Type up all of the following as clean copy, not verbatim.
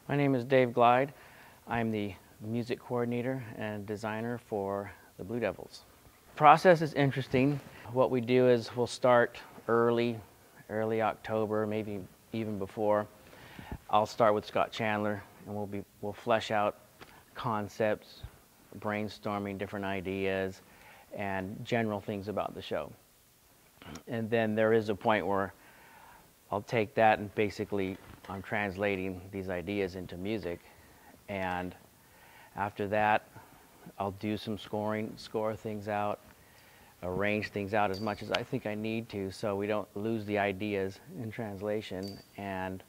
My name is Dave Glyde. I'm the music coordinator and designer for the Blue Devils. Process is interesting. What we do is we'll start early October, maybe even before. I'll start with Scott Chandler, and we'll flesh out concepts, brainstorming different ideas, and general things about the show. And then there is a point where I'll take that and basically I'm translating these ideas into music, and after that I'll do some scoring, score things out, arrange things out as much as I think I need to so we don't lose the ideas in translation, and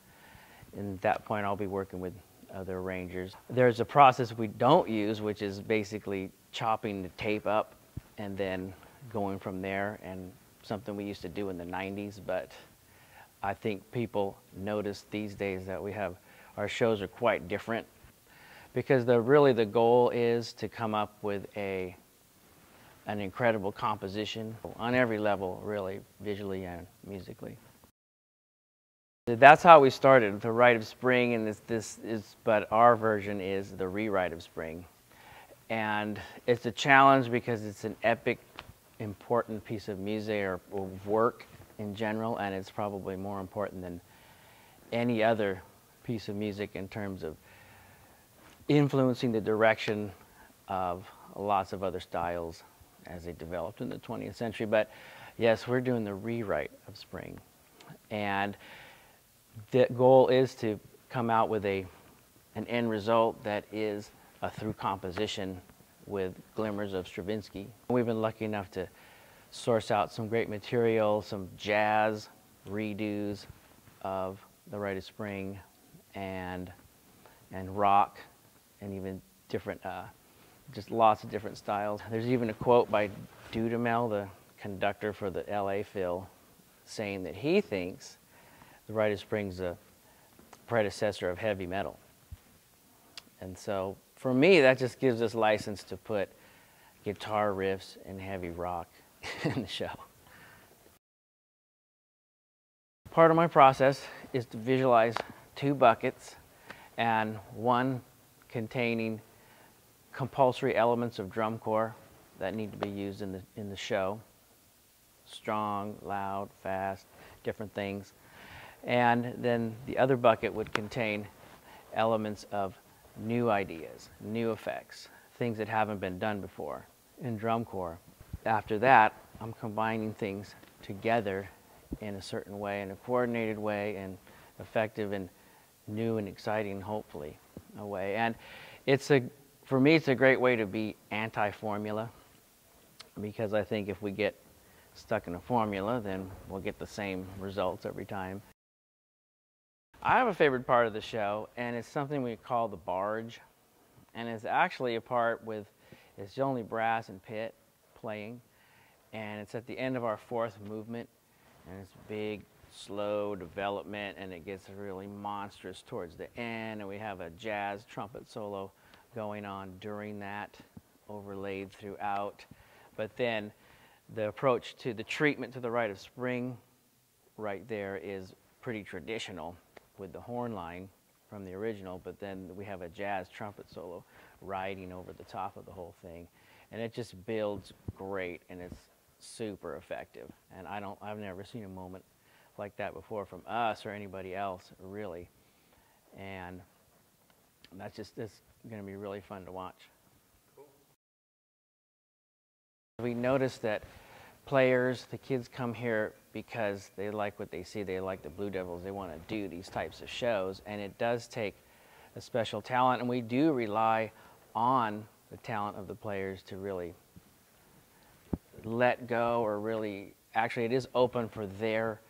at that point I'll be working with other arrangers. There's a process we don't use, which is basically chopping the tape up and then going from there, and something we used to do in the 90s, but I think people notice these days that our shows are quite different, because really the goal is to come up with an incredible composition on every level, really, visually and musically. That's how we started, the Rite of Spring, and but our version is the Rewrite of Spring. And it's a challenge because it's an epic, important piece of music or work in general, and it's probably more important than any other piece of music in terms of influencing the direction of lots of other styles as they developed in the 20th century. But yes, we're doing the Rewrite of Spring, and the goal is to come out with an end result that is a through composition with glimmers of Stravinsky. We've been lucky enough to source out some great material, some jazz redos of the Rite of Spring, and rock, and even different, just lots of different styles. There's even a quote by Dudamel, the conductor for the LA Phil, saying that he thinks the Rite of Spring's a predecessor of heavy metal. And so for me, that just gives us license to put guitar riffs and heavy rock in the show. Part of my process is to visualize 2 buckets, and one containing compulsory elements of drum corps that need to be used in the show. Strong, loud, fast, different things. And then the other bucket would contain elements of new ideas, new effects, things that haven't been done before in drum corps. After that, I'm combining things together in a certain way, in a coordinated way, and effective and new and exciting, hopefully, a way. And for me, it's a great way to be anti-formula, because I think if we get stuck in a formula, then we'll get the same results every time. I have a favorite part of the show, and it's something we call the BARGE, and it's actually a part it's only brass and pit playing, and it's at the end of our 4th movement, and it's big, slow development, and it gets really monstrous towards the end, and we have a jazz trumpet solo going on during that, overlaid throughout. But then the approach to the treatment to the Rite of Spring right there is pretty traditional with the horn line from the original, but then we have a jazz trumpet solo riding over the top of the whole thing, and it just builds great, and it's super effective. And I've never seen a moment like that before from us or anybody else, really. And it's going to be really fun to watch. Cool. We noticed that players, the kids come here because they like what they see. They like the Blue Devils. They want to do these types of shows, and it does take a special talent, and we do rely on the talent of the players to really let go, or really, actually it is open for their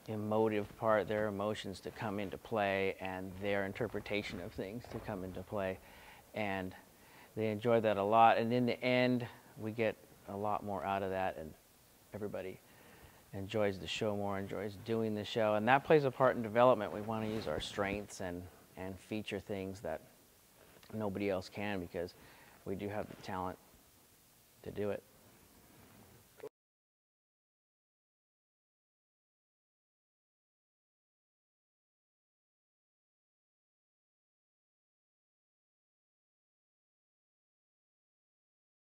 emotive part, their emotions to come into play, and their interpretation of things to come into play, and they enjoy that a lot. And in the end, we get a lot more out of that, and everybody enjoys the show more, enjoys doing the show, and that plays a part in development. We want to use our strengths and feature things that nobody else can, because we do have the talent to do it.